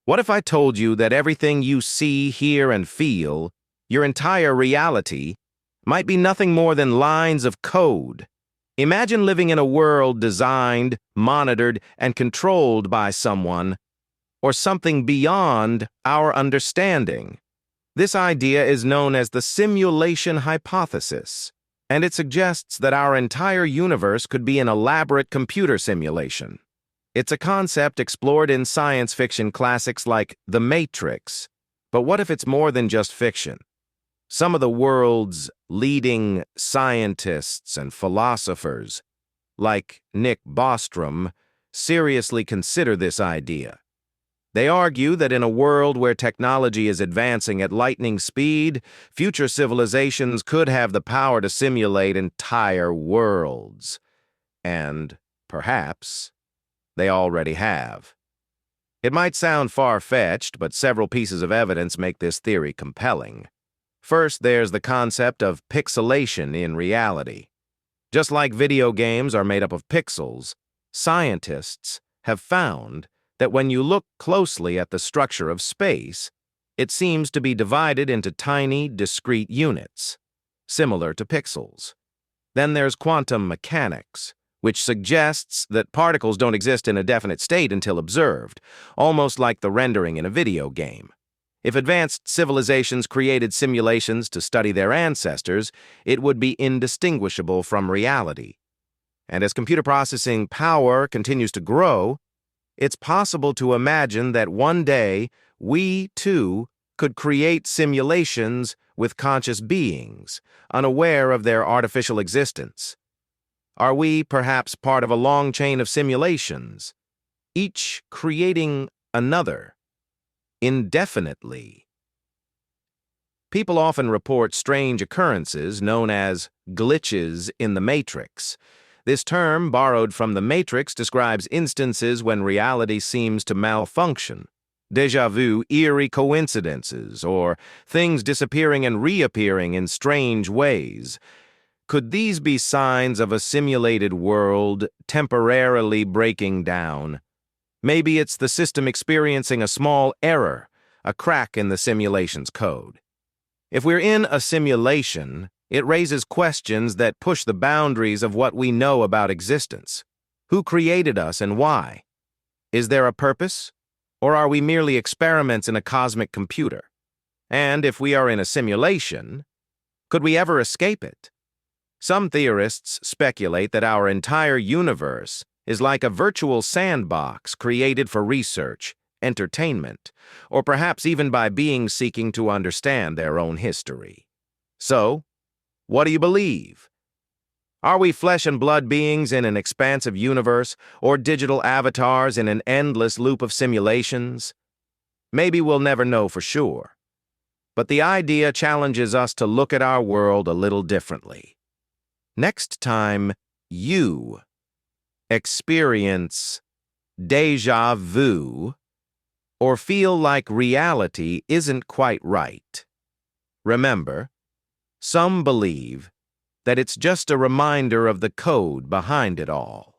What if I told you that everything you see, hear, and feel, your entire reality, might be nothing more than lines of code? Imagine living in a world designed, monitored, and controlled by someone, or something beyond our understanding. This idea is known as the simulation hypothesis, and it suggests that our entire universe could be an elaborate computer simulation. It's a concept explored in science fiction classics like The Matrix. But what if it's more than just fiction? Some of the world's leading scientists and philosophers, like Nick Bostrom, seriously consider this idea. They argue that in a world where technology is advancing at lightning speed, future civilizations could have the power to simulate entire worlds. And, perhaps, they already have. It might sound far-fetched, but several pieces of evidence make this theory compelling. First, there's the concept of pixelation in reality. Just like video games are made up of pixels, scientists have found that when you look closely at the structure of space, it seems to be divided into tiny, discrete units, similar to pixels. Then there's quantum mechanics, which suggests that particles don't exist in a definite state until observed, almost like the rendering in a video game. If advanced civilizations created simulations to study their ancestors, it would be indistinguishable from reality. And as computer processing power continues to grow, it's possible to imagine that one day we, too, could create simulations with conscious beings, unaware of their artificial existence. Are we perhaps part of a long chain of simulations, each creating another, indefinitely? People often report strange occurrences known as glitches in the Matrix. This term, borrowed from the Matrix, describes instances when reality seems to malfunction. Déjà vu, eerie coincidences, or things disappearing and reappearing in strange ways. Could these be signs of a simulated world temporarily breaking down? Maybe it's the system experiencing a small error, a crack in the simulation's code. If we're in a simulation, it raises questions that push the boundaries of what we know about existence. Who created us and why? Is there a purpose? Or are we merely experiments in a cosmic computer? And if we are in a simulation, could we ever escape it? Some theorists speculate that our entire universe is like a virtual sandbox created for research, entertainment, or perhaps even by beings seeking to understand their own history. So, what do you believe? Are we flesh and blood beings in an expansive universe, or digital avatars in an endless loop of simulations? Maybe we'll never know for sure. But the idea challenges us to look at our world a little differently. Next time you experience déjà vu or feel like reality isn't quite right, remember, some believe that it's just a reminder of the code behind it all.